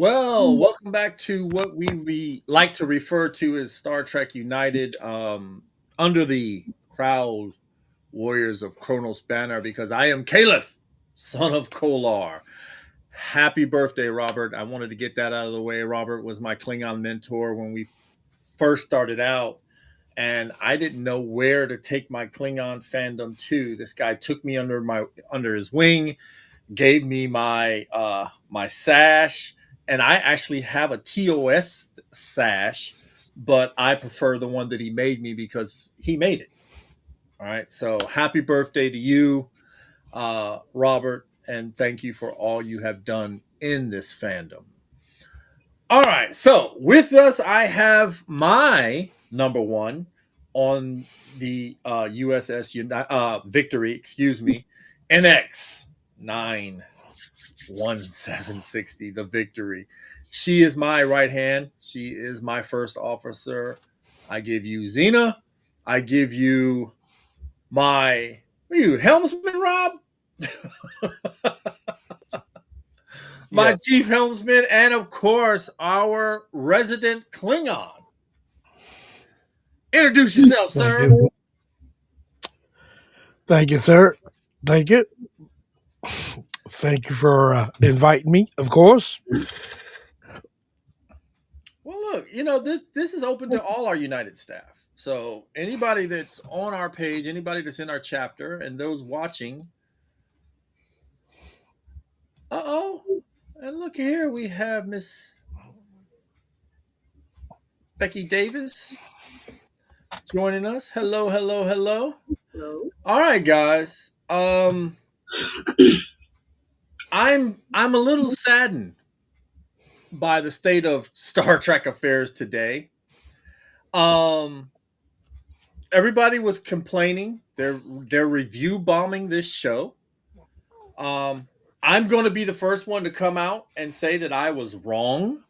Well, welcome back to what like to refer to as Star Trek United, under the Crowd Warriors of Kronos banner, because I am Caliph, son of Kolar. Happy birthday, Robert. I wanted to get that out of the way. Robert was my Klingon mentor when we first started out, and I didn't know where to take my Klingon fandom to. This guy took me under his wing, gave me my sash, and I actually have a TOS sash, but I prefer the one that he made me because he made it. All right, so happy birthday to you, Robert, and thank you for all you have done in this fandom. All right, so with us, I have my number one on the Victory, excuse me, NX 91760, the Victory. She is my right hand. She is my first officer. I give you Xena. I give you my, what are you, helmsman, Rob? My Yes. chief helmsman, and of course, our resident Klingon. Introduce yourself, Thank sir. you. Thank you, sir. Thank you. Thank you for inviting me, of course. Well, look, this is open to all our United staff. So anybody that's on our page, anybody that's in our chapter, and those watching. Uh-oh. And look here, we have Miss Becky Davis joining us. Hello, hello, hello. Hello. All right, guys. I'm a little saddened by the state of Star Trek affairs today. Um Everybody was complaining. They're review bombing this show. Um I'm going to be the first one to come out and say that I was wrong.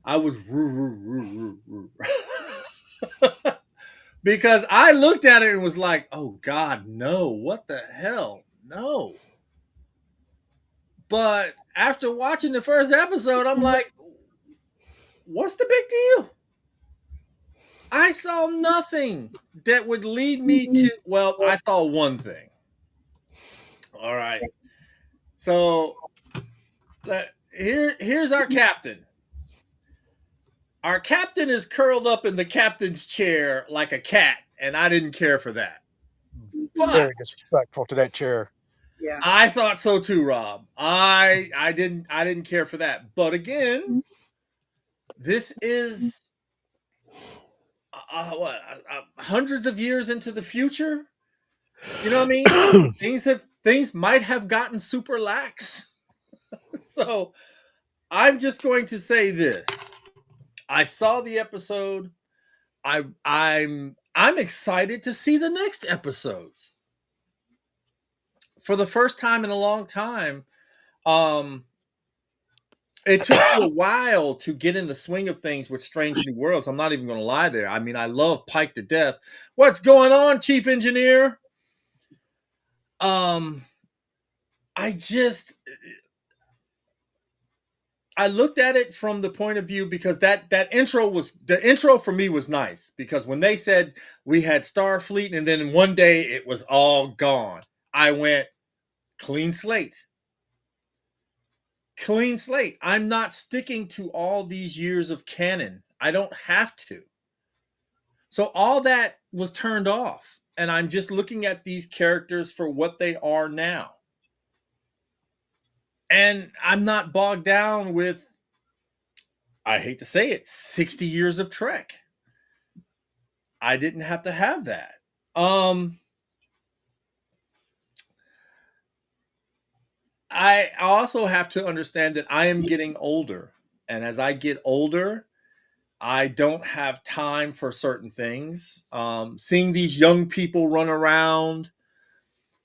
I was because I looked at it and was like, "Oh God, no! What the hell? No!" But after watching the first episode, I'm like, "What's the big deal?" I saw nothing that would lead me to. Well, I saw one thing. All right, so here's our captain. Our captain is curled up in the captain's chair like a cat, and I didn't care for that. But Very disrespectful to that chair. Yeah. I thought so too, Rob. I didn't care for that. But again, this is what, hundreds of years into the future. You know what I mean? Things might have gotten super lax. So I'm just going to say this. I saw the episode. I'm excited to see the next episodes. For the first time in a long time, um, it took me a while to get in the swing of things with Strange New Worlds. I'm not even going to lie there. I mean, I love Pike to death. What's going on, Chief Engineer? Um, I just I looked at it from the point of view because that intro for me was nice, because when they said we had Starfleet and then in one day it was all gone, I went clean slate. Clean slate. I'm not sticking to all these years of canon. I don't have to. So all that was turned off, and I'm just looking at these characters for what they are now. And I'm not bogged down with, I hate to say it, 60 years of Trek. I didn't have to have that. I also have to understand that I am getting older. And as I get older, I don't have time for certain things. Seeing these young people run around,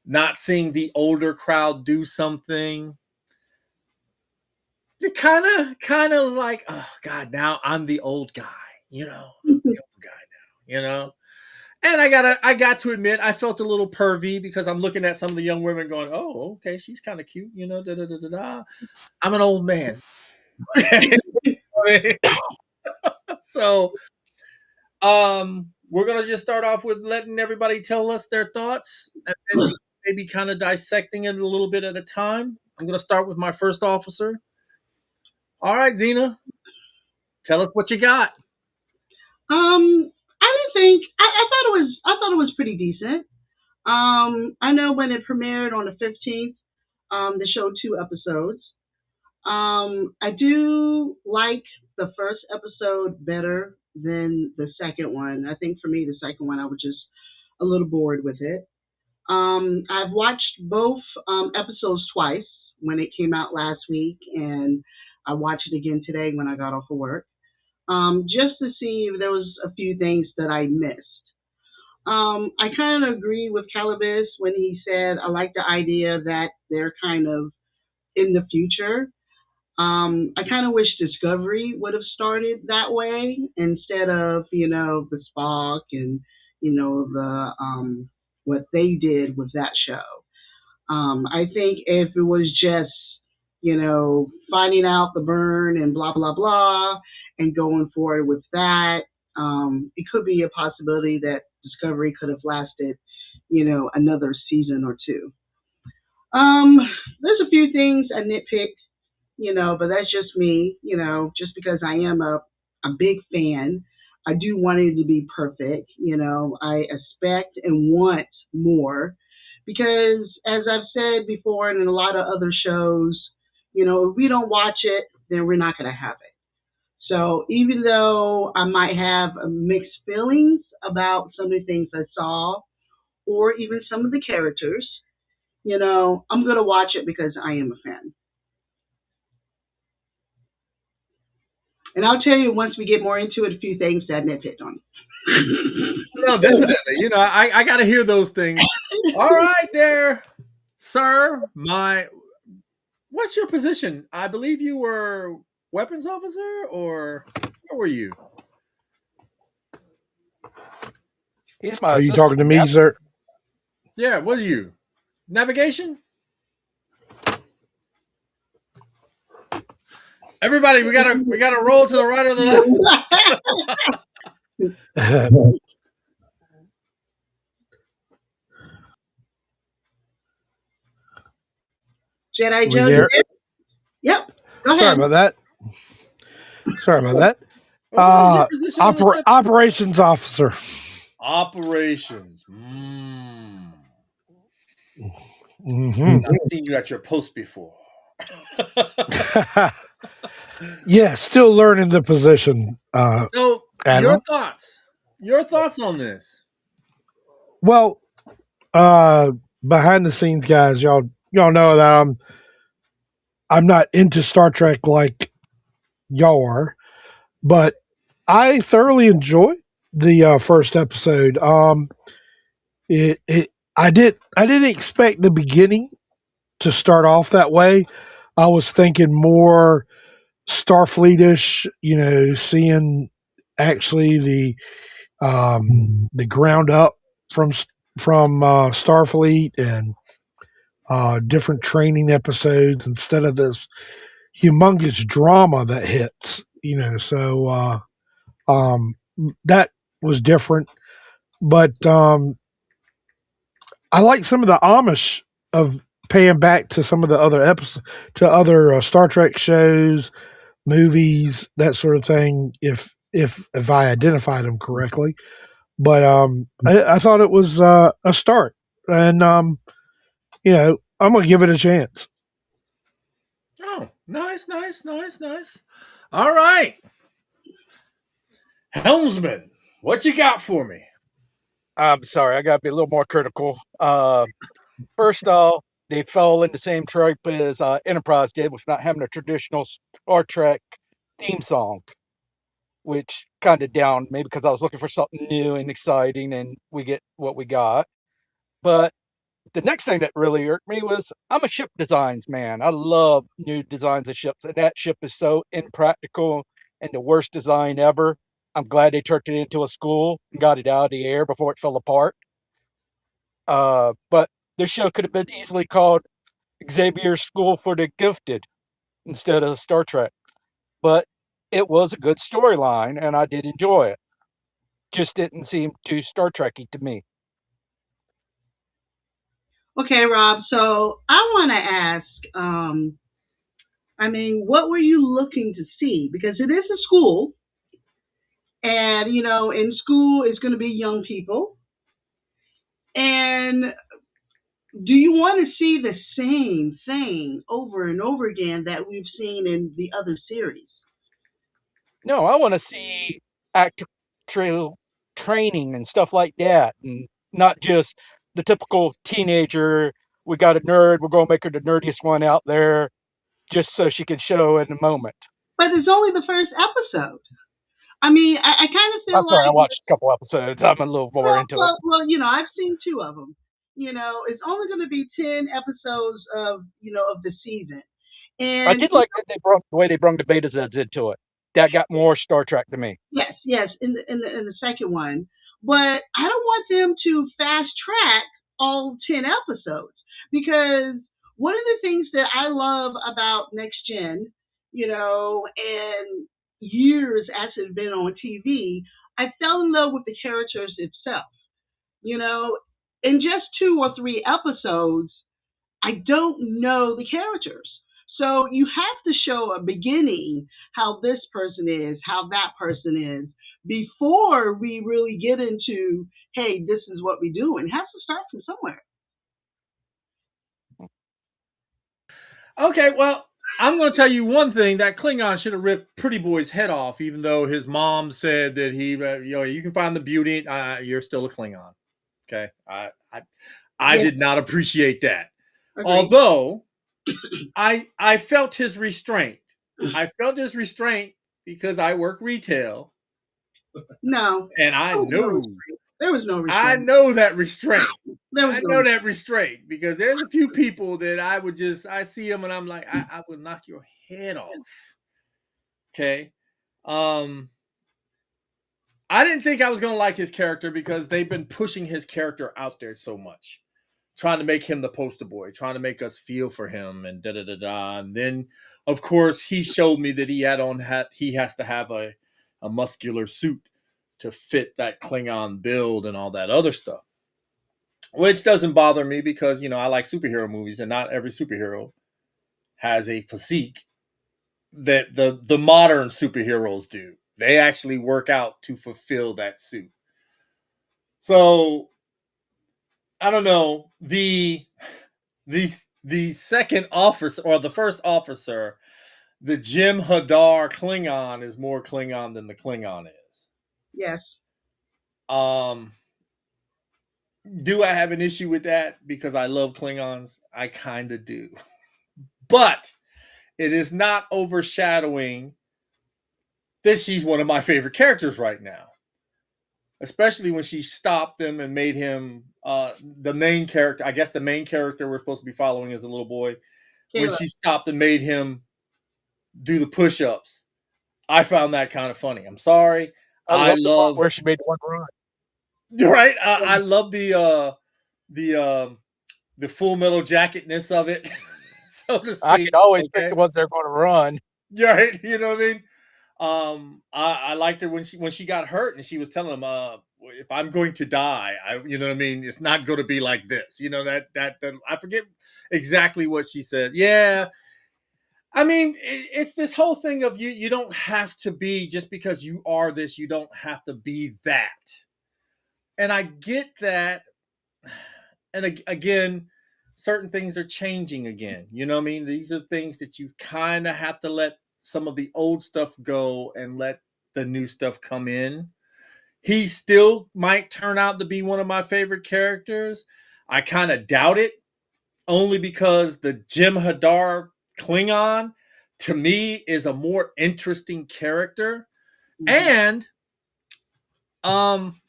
not seeing the older crowd do something, it kind of like, oh God, now I'm the old guy, I'm the old guy now. And I got to admit, I felt a little pervy because I'm looking at some of the young women going, oh, okay, she's kind of cute, da da da da da. I'm an old man. So, we're gonna just start off with letting everybody tell us their thoughts, and then maybe kind of dissecting it a little bit at a time. I'm gonna start with my first officer. All right, Zena, tell us what you got. I didn't think I thought it was pretty decent. I know when it premiered on the 15th, they showed two episodes. I do like the first episode better than the second one. I think for me, the second one, I was just a little bored with it. I've watched both episodes twice when it came out last week, and I watched it again today when I got off of work, just to see if there was a few things that I missed. I kind of agree with Calabas when he said I like the idea that they're kind of in the future. I kind of wish Discovery would have started that way instead of the Spock and the what they did with that show. I think if it was just finding out the burn and blah blah blah and going forward with that, it could be a possibility that Discovery could have lasted another season or two. Um, there's a few things I nitpick, but that's just me, just because I am a big fan. I do want it to be perfect, I expect and want more because, as I've said before, and in a lot of other shows, if we don't watch it, then we're not going to have it. So even though I might have mixed feelings about some of the things I saw, or even some of the characters, I'm going to watch it because I am a fan. And I'll tell you once we get more into it, a few things that Ned hit on. No, definitely. I got to hear those things. All right, there, sir. What's your position? I believe you were weapons officer, or where were you? He's my Are you assistant talking to me, captain. sir? Yeah, what are you? Navigation? Everybody, we gotta roll to the right or the left. Jedi we Joe, you there? there? Yep. Go Sorry ahead. about that. Sorry about that. Well, what is your position on the ship? Operations officer. Operations. Mm. Hmm. I've seen you at your post before. Yeah, still learning the position, So, your Admiral. thoughts? Your thoughts on this? Well, uh, behind the scenes, guys, y'all know that I'm not into Star Trek like y'all are, but I thoroughly enjoyed the first episode. It I didn't expect the beginning to start off that way. I was thinking more Starfleetish, seeing actually the ground up from Starfleet and different training episodes instead of this humongous drama that hits. Um, that was different, but I like some of the Amish of paying back to some of the other episodes, to other Star Trek shows, movies, that sort of thing. If I identified them correctly, but I thought it was a start, and I'm gonna give it a chance. Oh, nice, nice, nice, nice. All right, helmsman, what you got for me? I'm sorry, I gotta be a little more critical. First off, they fell in the same trope as Enterprise did with not having a traditional Star Trek theme song, which kind of downed me because I was looking for something new and exciting, and we get what we got. But the next thing that really irked me was I'm a ship designs man. I love new designs of ships, and that ship is so impractical and the worst design ever. I'm glad they turned it into a school and got it out of the air before it fell apart. But this show could have been easily called Xavier's School for the Gifted instead of Star Trek. but it was a good storyline and I did enjoy it. Just didn't seem too Star Trekky to me. Okay, Rob. So I want to ask. I mean, what were you looking to see? Because it is a school, and in school it's going to be young people. And do you want to see the same thing over and over again that we've seen in the other series? No, I want to see actual training and stuff like that, and not just the typical teenager. We got a nerd. We're going to make her the nerdiest one out there, just so she can show in the moment. But it's only the first episode. I mean, I kind of I'm feel sorry, I like, watched a couple episodes. I'm a little more into it. I've seen two of them. It's only going to be 10 episodes of the season, I and did like that the way they brought the Beta Zeds into it. That got more Star Trek to me. yes, yes, in the second one, but I don't want them to fast track all 10 episodes because one of the things that I love about Next Gen, and years as it's been on TV, I fell in love with the characters itself. You know, in just 2 or 3 episodes, I don't know the characters. So you have to show a beginning how this person is, how that person is, before we really get into, hey, this is what we do. And it has to start from somewhere. Okay, well, I'm going to tell you one thing: that Klingon should have ripped Pretty Boy's head off, even though his mom said that you can find the beauty. You're still a Klingon. Okay, I Yes, did not appreciate that. agree. Although I felt his restraint. I felt his restraint because I work retail, No, and there was no restraint. There was no I restraint. know that restraint. There was I no know restraint. that restraint because there's a few people that I see them and I'm like, I will knock your head off. Okay. Um, I didn't think I was going to like his character because they've been pushing his character out there so much, trying to make him the poster boy, trying to make us feel for him and da da da da. And then, of course, he showed me that he has to have a muscular suit to fit that Klingon build and all that other stuff, which doesn't bother me because I like superhero movies and not every superhero has a physique that the modern superheroes do. They actually work out to fulfill that suit. So I don't know, the second officer or the first officer, the Jim Hadar Klingon is more Klingon than the Klingon is. Yes. Um, do I have an issue with that because I love Klingons? I kind of do, but it is not overshadowing that she's one of my favorite characters right now. Especially when she stopped him and made him the main character. I guess the main character we're supposed to be following is a little boy. When Caleb. she stopped and made him do the push-ups, I found that kind of funny. I'm sorry. I I love the part love where she made one run. right. I love the the full metal jacketness of it, so to I speak. can always pick Okay, the ones that are going to run. right. You know what I mean? I liked her when she got hurt and she was telling him, if I'm going to die, you know what I mean, it's not going to be like this. That I forget exactly what she said. Yeah, I mean, it's this whole thing of you don't have to be, just because you are this, you don't have to be that. And I get that. And again, certain things are changing again. You know what I mean? These are things that you kind of have to let some of the old stuff go and let the new stuff come in. He still might turn out to be one of my favorite characters. I kind of doubt it, only because the Jim Hadar Klingon to me is a more interesting character. Mhm. And um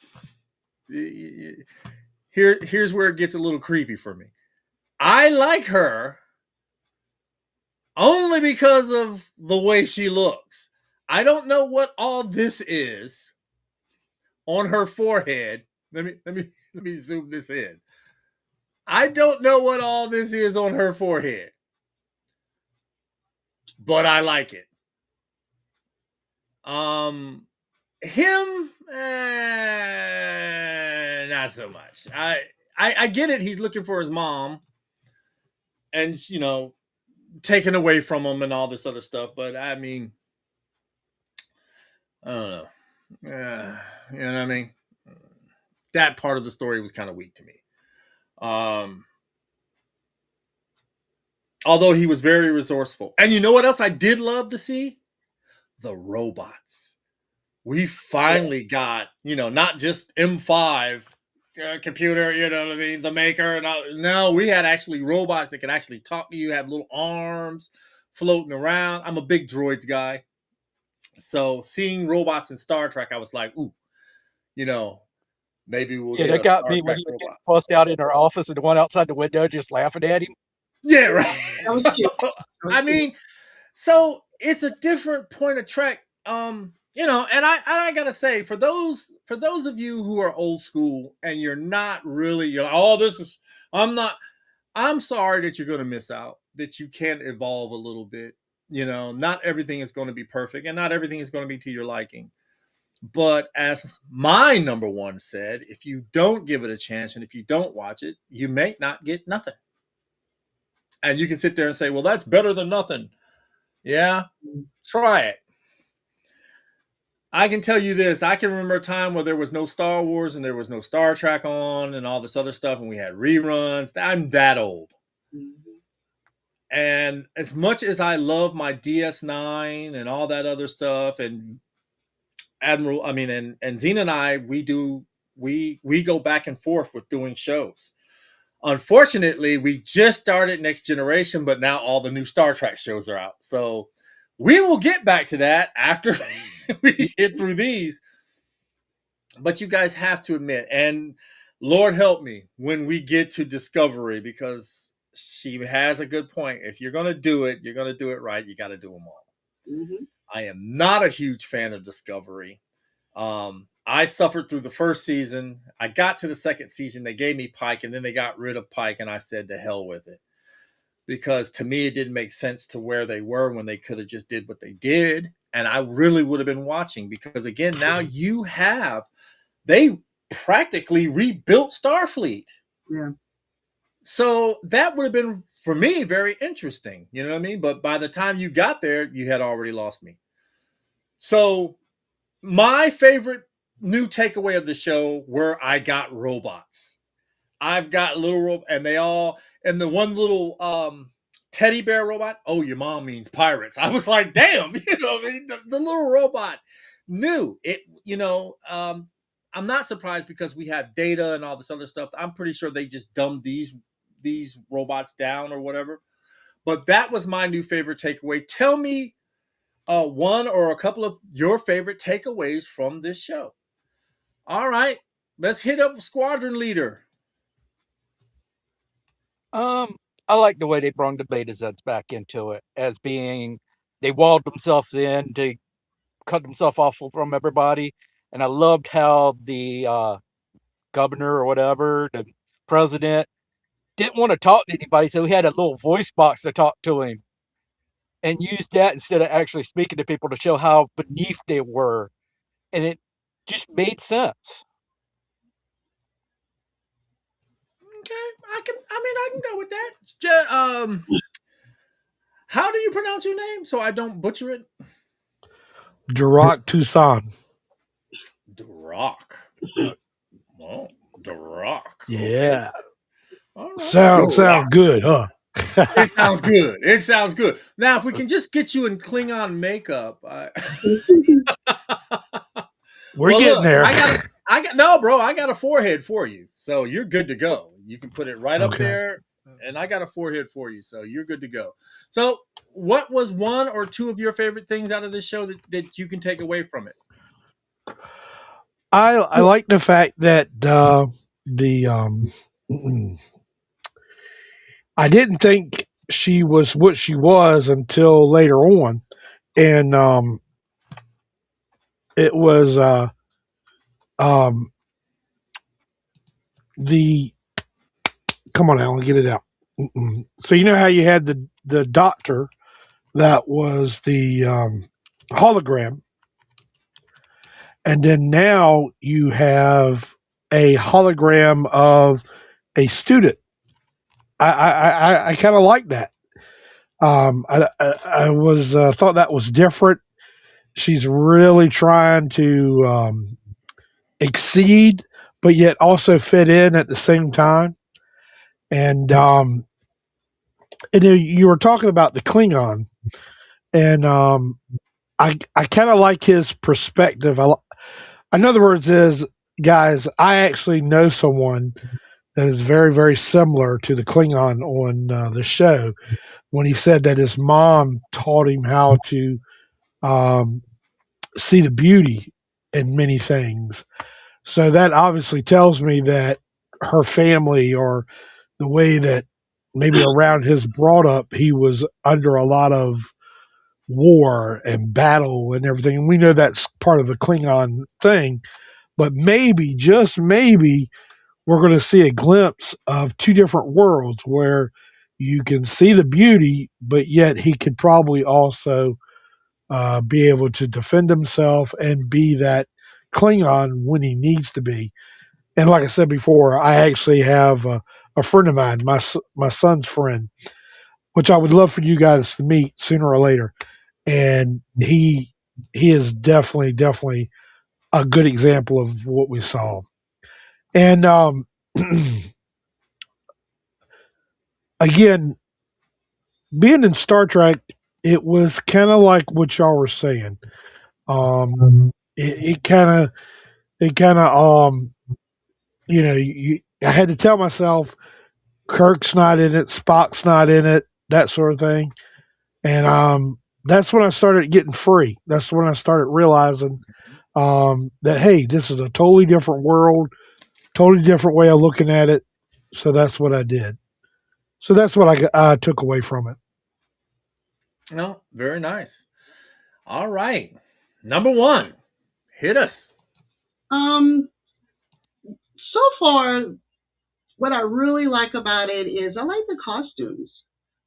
here's where it gets a little creepy for me. I like her only because of the way she looks. I don't know what all this is on her forehead. Let me zoom this in. I don't know what all this is on her forehead, but I like it. Him, not so much. I get it. He's looking for his mom, and taken away from him and all this other stuff. But I mean, I don't know. You know what I mean? That part of the story was kind of weak to me. Although he was very resourceful. And you know what else I did love to see? The robots. We finally got, not just M5 computer, you know what I mean, the maker. And all. No, we had actually robots that could actually talk to you, have little arms floating around. I'm a big droids guy. So seeing robots in Star Trek, I was like, ooh, maybe we'll Yeah, get that a got Star me when Trek he was getting robot. fussed out in our office and the one outside the window just laughing at him. Yeah, right. That was cute. That was I cute. mean, so it's a different point of Trek. And I gotta say, for those of you who are old school and you're not really, you're like, oh, I'm sorry that you're gonna miss out, that you can't evolve a little bit. Not everything is going to be perfect and not everything is going to be to your liking. But as my number one said, if you don't give it a chance and if you don't watch it, you may not get nothing. And you can sit there and say, well, that's better than nothing. Yeah, try it. I can tell you this. I can remember a time where there was no Star Wars and there was no Star Trek on and all this other stuff, and we had reruns. I'm that old. Mm-hmm. And as much as I love my DS9 and all that other stuff, and and Zena and I, we go back and forth with doing shows. Unfortunately, we just started Next Generation, but now all the new Star Trek shows are out. So we will get back to that after we get through these. But you guys have to admit, and Lord help me when we get to Discovery, because she has a good point. If you're going to do it, you're going to do it right. You got to do them all. Mm-hmm. I am not a huge fan of Discovery. I suffered through the first season. I got to the second season. They gave me Pike, and then they got rid of Pike, and I said, to hell with it. Because to me, it didn't make sense to where they were when they could have just did what they did. And I really would have been watching, because, again, now they practically rebuilt Starfleet. Yeah. So that would have been, for me, very interesting. You know what I mean? But by the time you got there, you had already lost me. So my favorite new takeaway of the show were I got robots. I've got little and and the one little teddy bear robot. Oh, your mom means pirates. I was like, damn, the little robot knew it. I'm not surprised, because we have data and all this other stuff. I'm pretty sure they just dumbed these robots down or whatever. But that was my new favorite takeaway. Tell me one or a couple of your favorite takeaways from this show. All right, let's hit up Squadron Leader. I like the way they brought the Betazeds back into it, as being they walled themselves in to cut themselves off from everybody, and I loved how the governor or whatever, the president, didn't want to talk to anybody, so he had a little voice box to talk to him, and used that instead of actually speaking to people to show how beneath they were, and it just made sense. Okay, I can go with that. How do you pronounce your name so I don't butcher it? Duroc Tucson. Duroc. Oh, Duroc. Okay. Yeah. All right. Sound good, huh? It sounds good. It sounds good. Now, if we can just get you in Klingon makeup, We're getting there. I got a forehead for you, so you're good to go. You can put it right up Okay. there, and I got a forehead for you, so you're good to go. So, what was one or two of your favorite things out of this show that you can take away from it? I like the fact that I didn't think she was what she was until later on, and it was the come on, Alan, get it out. So you know how you had the doctor that was the hologram, and then now you have a hologram of a student. I kind of like that. I was thought that was different. She's really trying to exceed, but yet also fit in at the same time. And you were talking about the Klingon, and I kind of like his perspective. In other words, is guys, I actually know someone that is very very similar to the Klingon on the show. When he said that his mom taught him how to um, see the beauty in many things. So that obviously tells me that her family or the way that maybe around his brought up, he was under a lot of war and battle and everything. And we know that's part of the Klingon thing, but maybe, just maybe, we're going to see a glimpse of two different worlds where you can see the beauty, but yet he could probably also be able to defend himself and be that Klingon when he needs to be. And like I said before, I actually have a friend of mine, my son's friend, which I would love for you guys to meet sooner or later. And he is definitely a good example of what we saw. And again, being in Star Trek, it was kind of like what y'all were saying. It kind of it kind of I had to tell myself Kirk's not in it, Spock's not in it, that sort of thing. And that's when I started getting free. That's when I started realizing that hey, this is a totally different world, totally different way of looking at it. So that's what I did. So that's what I took away from it. No, very nice. All right. Number one, hit us. Um, so far, what I really like about it is I like the costumes.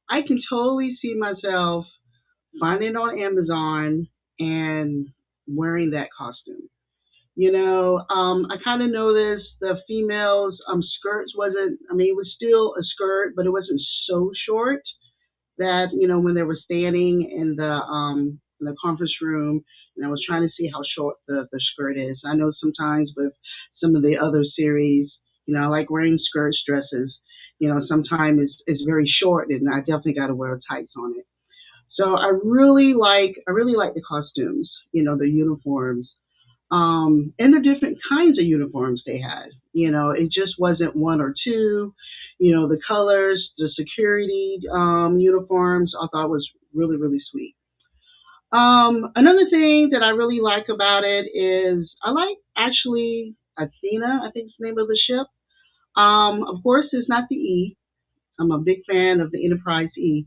I can totally see myself finding it on Amazon and wearing that costume. I kind of noticed the females' skirts wasn't. I mean, it was still a skirt, but it wasn't so short that when they were standing in the conference room, and I was trying to see how short the skirt is. I know sometimes with some of the other series, I like wearing skirts, dresses. Sometimes it's very short, and I definitely got to wear tights on it. So I really like the costumes, the uniforms, and the different kinds of uniforms they had. It just wasn't one or two. The colors, the security uniforms, I thought was really, really sweet. Another thing that I really like about it is I like actually Athena, I think is the name of the ship. Of course, it's not the E. I'm a big fan of the Enterprise E.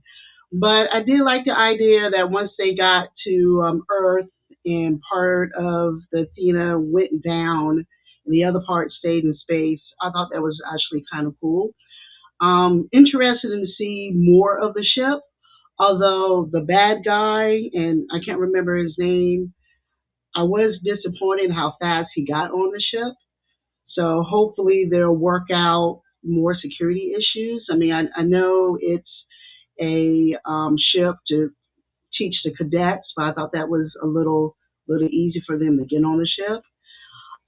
But I did like the idea that once they got to Earth and part of the Athena went down and the other part stayed in space, I thought that was actually kind of cool. Interested in to see more of the ship, although the bad guy, and I can't remember his name, I was disappointed how fast he got on the ship. So hopefully they'll work out more security issues. I mean, I know it's a ship to teach the cadets, but I thought that was a little easy for them to get on the ship.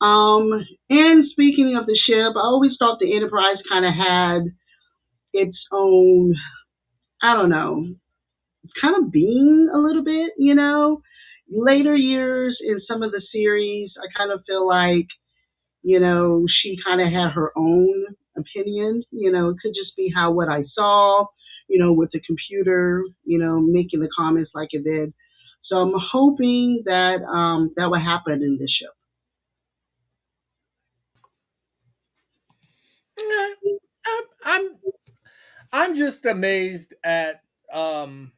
And speaking of the ship, I always thought the Enterprise kind of had its own, I don't know, kind of being a little bit. Later years in some of the series, I kind of feel like she kind of had her own opinion. It could just be how what I saw, with the computer, making the comments like it did. So I'm hoping that that will happen in this show. Nah, I'm I'm just amazed at um,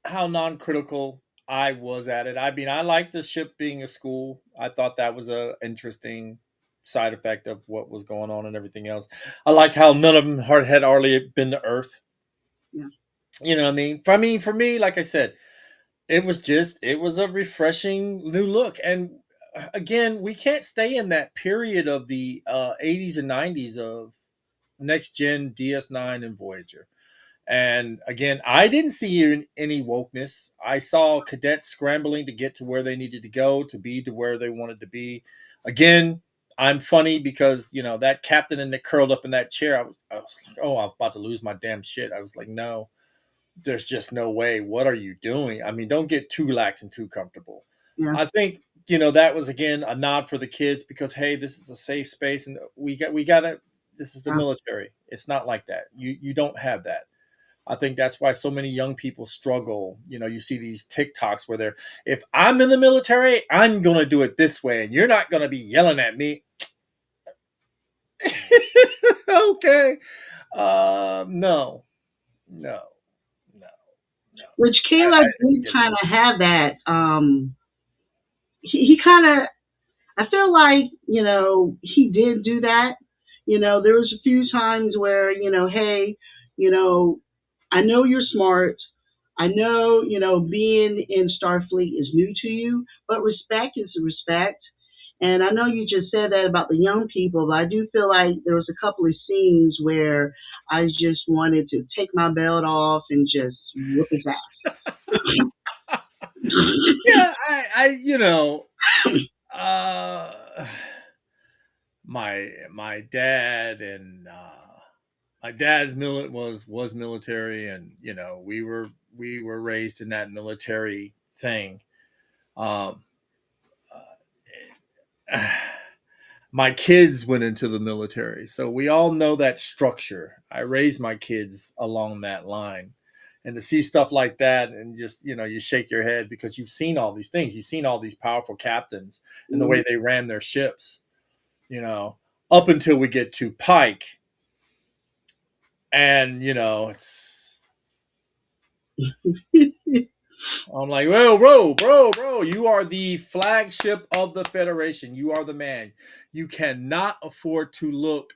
how non-critical I was at it. I mean, I liked the ship being a school. I thought that was a interesting side effect of what was going on and everything else. I like how none of them had hardly been to Earth. Yeah. You know what I mean? For me, like I said, it was a refreshing new look. And again, we can't stay in that period of the 80s and 90s of next gen DS9 and Voyager. And again, I didn't see any wokeness. I saw cadets scrambling to get to where they needed to go, to be to where they wanted to be. Again, I'm funny because that captain and Nick curled up in that chair. I was like, oh, I was about to lose my damn shit. I was like, no, there's just no way. What are you doing? I mean, don't get too lax and too comfortable. Yeah. I think that was again a nod for the kids because hey, this is a safe space, and we gotta. This is the Yeah. military. It's not like that. You don't have that. I think that's why so many young people struggle. You see these TikToks where they're, if I'm in the military, I'm going to do it this way, and you're not going to be yelling at me. Okay. No, no, no, no. Which I Caleb didn't did get kind that. of have that. He kind of, I feel like, he did do that. There was a few times where, hey, you know, I know you're smart. I know, being in Starfleet is new to you, but respect is respect. And I know you just said that about the young people, but I do feel like there was a couple of scenes where I just wanted to take my belt off and just whoop his Yeah, uh, my dad and my dad's was military, and we were raised in that military thing. Um, my kids went into the military, so we all know that structure. I raised my kids along that line, and to see stuff like that, and just you shake your head because you've seen all these things. You've seen all these powerful captains and the way they ran their ships. You know, up until we get to Pike, and it's. ass. I'm like, whoa, bro, you are the flagship of the Federation. You are the man. You cannot afford to look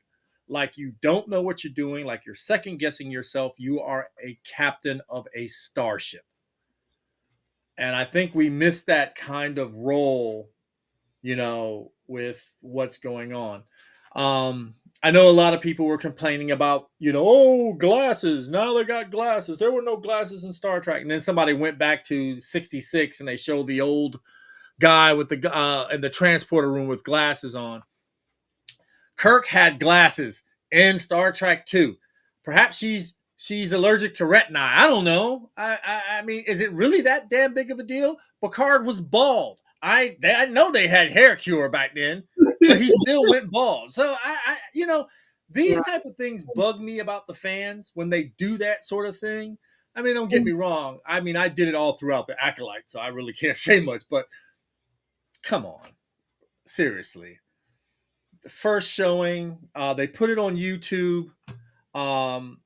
like you don't know what you're doing, like you're second guessing yourself. You are a captain of a starship. And I think we missed that kind of role, with what's going on. I know a lot of people were complaining about, oh, glasses. Now they got glasses. There were no glasses in Star Trek. And then somebody went back to 66 and they showed the old guy with the in the transporter room with glasses on. Kirk had glasses in Star Trek 2. Perhaps she's allergic to retina. I don't know. I mean, is it really that damn big of a deal? Picard was bald. I know they had hair cure back then, but he still went bald. So these Yeah. type of things bug me about the fans when they do that sort of thing. I mean, don't get me wrong. I mean, I did it all throughout the Acolyte, so I really can't say much. But come on, seriously. The first showing, they put it on YouTube. Um,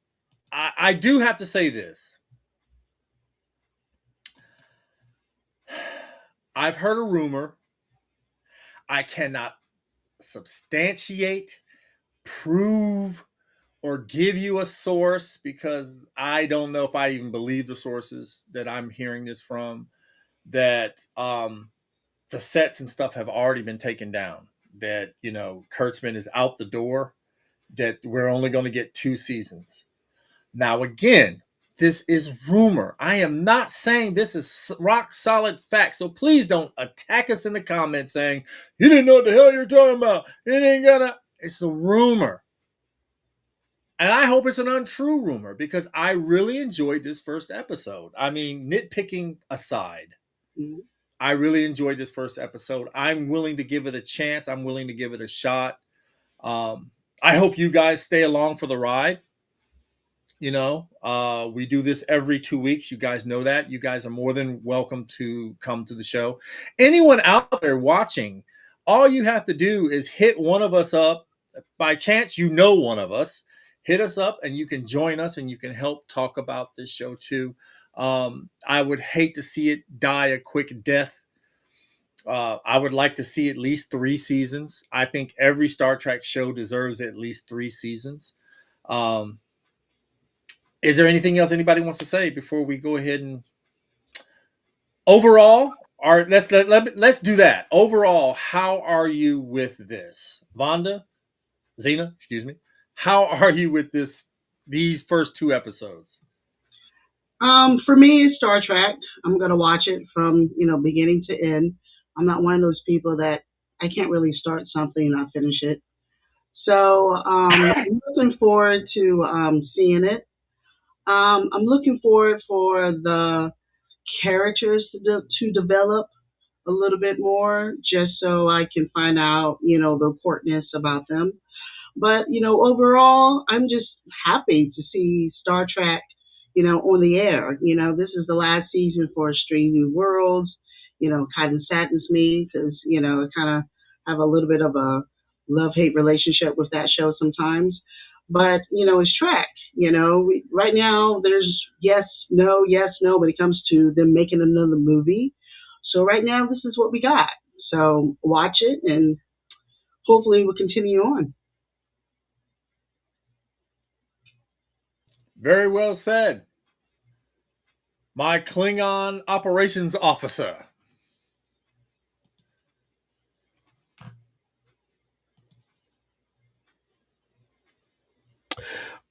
I do have to say this. I've heard a rumor. I cannot substantiate, prove, or give you a source because I don't know if I even believe the sources that I'm hearing this from. That the sets and stuff have already been taken down. That Kurtzman is out the door. That we're only going to get 2 seasons. Now, again, this is rumor. I am not saying this is rock solid fact. So please don't attack us in the comments saying, you didn't know what the hell you're talking about. It ain't gonna. It's a rumor. And I hope it's an untrue rumor because I really enjoyed this first episode. I mean, nitpicking aside, I really enjoyed this first episode. I'm willing to give it a chance. I'm willing to give it a shot. I hope you guys stay along for the ride. We do this every 2 weeks. You guys know that. You guys are more than welcome to come to the show. Anyone out there watching, all you have to do is hit one of us up. By chance, one of us. Hit us up and you can join us and you can help talk about this show too. I would hate to see it die a quick death. I would like to see at least 3 seasons. I think every Star Trek show deserves at least 3 seasons. Um, is there anything else anybody wants to say before we go ahead and overall? All right, let's do that. Overall, how are you with this, Vonda? Zena, excuse me. How are you with these first two episodes? For me, it's Star Trek. I'm gonna watch it from beginning to end. I'm not one of those people that I can't really start something and not finish it. So I'm looking forward to seeing it. I'm looking forward for the characters to develop a little bit more, just so I can find out the importance about them. But overall, I'm just happy to see Star Trek, on the air. This is the last season for Strange New Worlds. Kind of saddens me because I kind of have a little bit of a love hate relationship with that show sometimes. But it's Trek. Right now there's yes, no when it comes to them making another movie. So right now this is what we got. So watch it and hopefully we'll continue on. Very well said. My Klingon operations officer.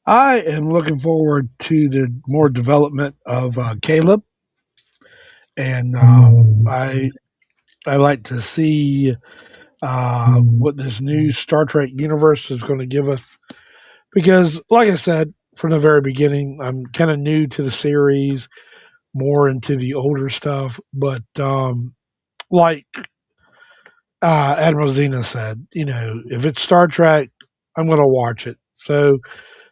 I am looking forward to the more development of Caleb, and I like to see what this new Star Trek universe is going to give us. Because, like I said from the very beginning, I'm kind of new to the series, more into the older stuff. But like Admiral Zena said, if it's Star Trek, I'm going to watch it. So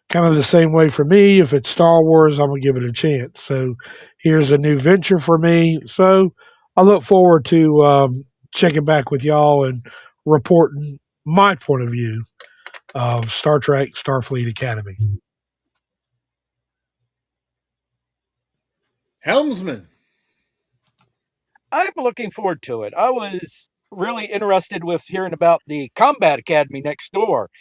kind of the same way for me. If it's Star Wars, I'm gonna give it a chance. So here's a new venture for me. So I look forward to checking back with y'all and reporting my point of view of Star Trek Starfleet Academy. Helmsman. I'm looking forward to it. I was really interested with hearing about the Combat Academy next door.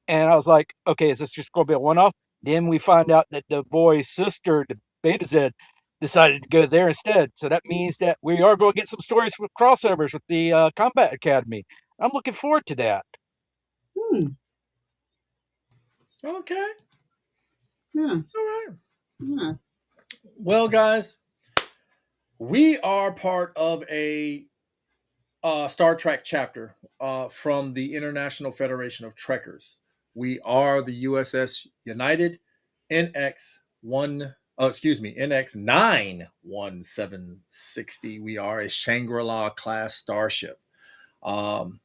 And I was like, okay, is this just going to be a one off? Then we find out that the boy's sister, the Beta Z, decided to go there instead. So that means that we are going to get some stories with crossovers with the Combat Academy. I'm looking forward to that. Hmm. Okay. Yeah. All right. Yeah. Well, guys, we are part of a Star Trek chapter from the International Federation of Trekkers. We are the USS United NX one. Oh, excuse me, NX 91760. We are a Shangri-La class starship. Um,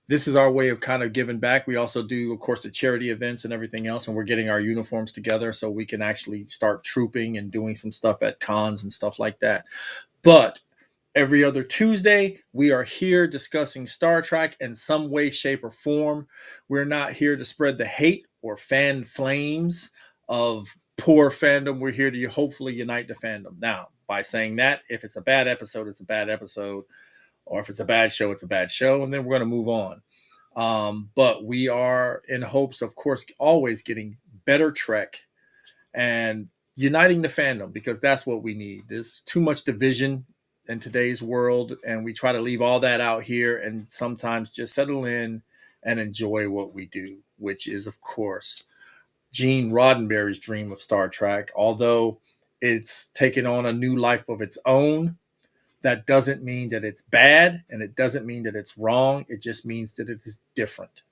this is our way of kind of giving back. We also do, of course, the charity events and everything else, and we're getting our uniforms together so we can actually start trooping and doing some stuff at cons and stuff like that. But every other Tuesday, we are here discussing Star Trek in some way, shape, or form. We're not here to spread the hate or fan flames of poor fandom. We're here to hopefully unite the fandom. Now, by saying that, if it's a bad episode, it's a bad episode. Or if it's a bad show, it's a bad show. And then we're going to move on. But we are in hopes, of course, always getting better Trek and uniting the fandom because that's what we need. There's too much division in today's world, and we try to leave all that out here and sometimes just settle in and enjoy what we do, which is, of course, Gene Roddenberry's dream of Star Trek. Although it's taken on a new life of its own, that doesn't mean that it's bad and it doesn't mean that it's wrong. It just means that it is different.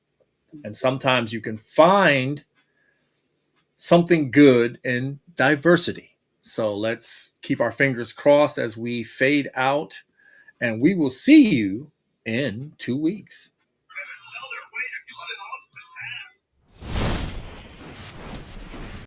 And sometimes you can find something good in diversity. So let's keep our fingers crossed as we fade out, and we will see you in 2 weeks.